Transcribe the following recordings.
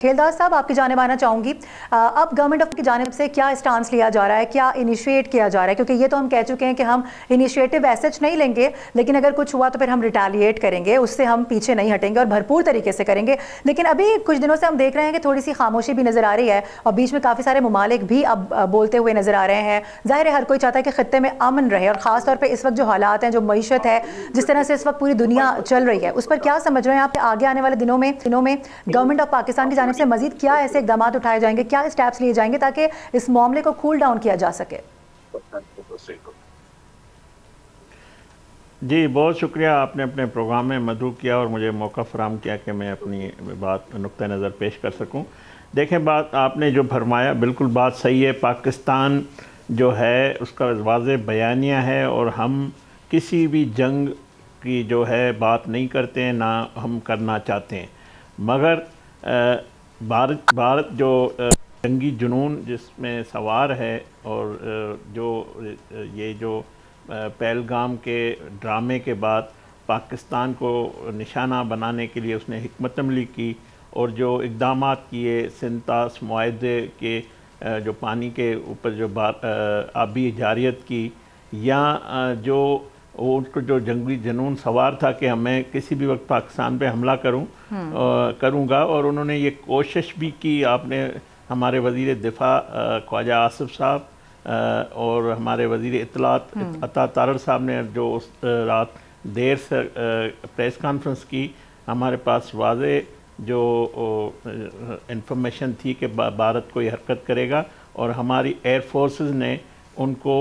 खेलदार साहब, आपकी जानिब आना चाहूँगी। अब गवर्नमेंट ऑफ की जानिब से क्या स्टांस लिया जा रहा है, क्या इनिशिएट किया जा रहा है? क्योंकि ये तो हम कह चुके हैं कि हम इनिशिएटिव एसच नहीं लेंगे, लेकिन अगर कुछ हुआ तो फिर हम रिटेलिएट करेंगे, उससे हम पीछे नहीं हटेंगे और भरपूर तरीके से करेंगे। लेकिन अभी कुछ दिनों से हम देख रहे हैं कि थोड़ी सी खामोशी भी नज़र आ रही है और बीच में काफ़ी सारे ममालिक भी अब बोलते हुए नज़र आ रहे हैं। ज़ाहिर है हर कोई चाहता है कि खत्ते में अमन रहे, और ख़ास तौर पर इस वक्त जो हालात हैं, जो मईशत है, जिस तरह से इस वक्त पूरी दुनिया चल रही है, उस पर क्या समझ रहे हैं आप? आगे आने वाले दिनों में गवर्नमेंट ऑफ पाकिस्तान की जानिब से मजीद क्या ऐसे इकदाम उठाए जाएंगे, क्या स्टेप्स लिए जाएंगे ताकि इस मामले को कूल डाउन किया जा सके? जी, बहुत शुक्रिया, आपने अपने प्रोग्राम में मदऊ किया और मुझे मौका फराहम किया कि मैं अपनी बात नुक्ता नज़र पेश कर सकूं। देखें, बात आपने जो फरमाया बिल्कुल बात सही है। पाकिस्तान जो है उसका वाज़ेह बयानिया है और हम किसी भी जंग की जो है बात नहीं करते हैं, ना हम करना चाहते हैं। मगर भारत जो जंगी जुनून जिसमें सवार है और जो ये जो पहलगाम के ड्रामे के बाद पाकिस्तान को निशाना बनाने के लिए उसने हिकमत अमली की और जो इक़दामात किए, सिंतास मुआहदे के जो पानी के ऊपर जो आबी जारियत की, या जो उनको जो जंगी जुनून सवार था कि मैं किसी भी वक्त पाकिस्तान पे हमला करूँगा, और उन्होंने ये कोशिश भी की। आपने हमारे वज़ीर दिफा ख्वाजा आसिफ साहब और हमारे वज़ीर इत्तलात अता तारड़ साहब ने जो उस रात देर से प्रेस कॉन्फ्रेंस की, हमारे पास वाज़े जो इंफॉर्मेशन थी कि भारत कोई हरकत करेगा, और हमारी एयर फोर्सेस ने उनको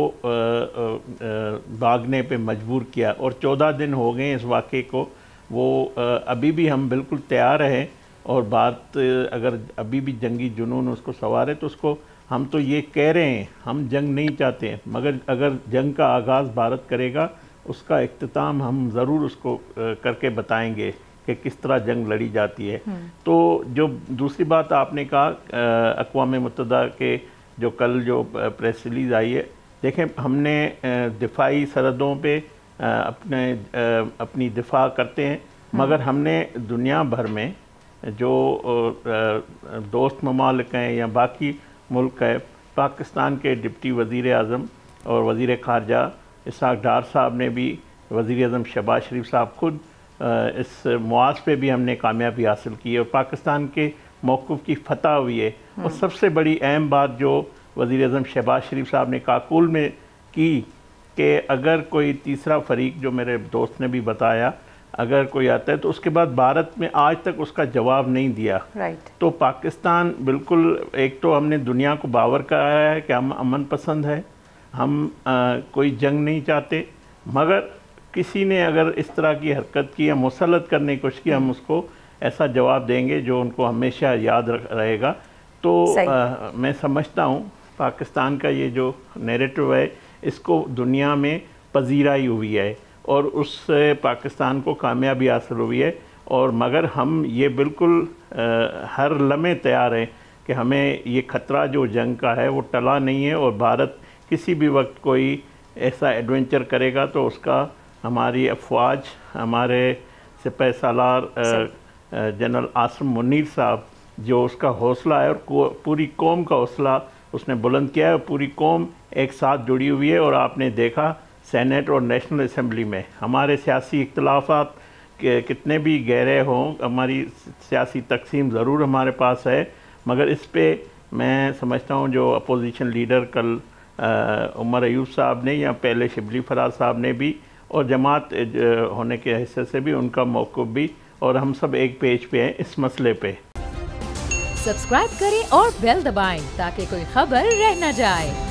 भागने पे मजबूर किया। और 14 दिन हो गए इस वाक़े को। वो अभी भी हम बिल्कुल तैयार हैं, और बात अगर अभी भी जंगी जुनून उसको सवार है तो उसको हम तो ये कह रहे हैं हम जंग नहीं चाहते हैं, मगर अगर जंग का आगाज़ भारत करेगा उसका इख्तिताम हम ज़रूर उसको करके बताएंगे कि किस तरह जंग लड़ी जाती है। तो जो दूसरी बात आपने कहा, अक़वाम मुत्तहिदा के जो कल जो प्रेस रिलीज़ आई है, देखें हमने दिफाई सरहदों पे अपनी दिफा करते हैं, मगर हमने दुनिया भर में जो दोस्त ममालिक हैं या बाकी मुल्क है, पाकिस्तान के डिप्टी वज़ीर आज़म और वज़ीर ख़ारजा इसहाक़ डार साहब ने भी, वज़ीर आज़म शहबाज शरीफ साहब खुद इस मुआज़ पे भी हमने कामयाबी हासिल की है और पाकिस्तान के मौक़िफ़ की फतह हुई है। और सबसे बड़ी अहम बात जो वज़ीर आज़म शहबाज शरीफ साहब ने काकुल में की कि अगर कोई तीसरा फरीक, जो मेरे दोस्त ने भी बताया, अगर कोई आता है तो उसके बाद भारत में आज तक उसका जवाब नहीं दिया। तो पाकिस्तान बिल्कुल, एक तो हमने दुनिया को बावर कराया है कि हम अमन पसंद है, हम कोई जंग नहीं चाहते, मगर किसी ने अगर इस तरह की हरकत की या मुसल्लत करने की कोशिश की, हम उसको ऐसा जवाब देंगे जो उनको हमेशा याद रहेगा। तो मैं समझता हूँ पाकिस्तान का ये जो नैरेटिव है इसको दुनिया में पजीराई हुई है और उससे पाकिस्तान को कामयाबी हासिल हुई है। और मगर हम ये बिल्कुल हर लम्हे तैयार हैं कि हमें ये ख़तरा जो जंग का है वो टला नहीं है, और भारत किसी भी वक्त कोई ऐसा एडवेंचर करेगा तो उसका हमारी अफवाज, हमारे सिपाही सालार जनरल आसिम मुनीर साहब, जो उसका हौसला है और पूरी कौम का हौसला उसने बुलंद किया है, पूरी कौम एक साथ जुड़ी हुई है। और आपने देखा सेनेट और नेशनल असम्बली में हमारे सियासी इख्तलाफात कितने भी गहरे हों, हमारी सियासी तकसीम ज़रूर हमारे पास है, मगर इस पे मैं समझता हूँ जो अपोजिशन लीडर कल उमर अयूब साहब ने या पहले शिबली फराज साहब ने भी, और जमात होने के हिस्से से भी उनका मौक़िफ़ भी, और हम सब एक पेज पे हैं इस मसले पे। सब्सक्राइब करें और बेल दबाएं ताकि कोई खबर रह न जाए।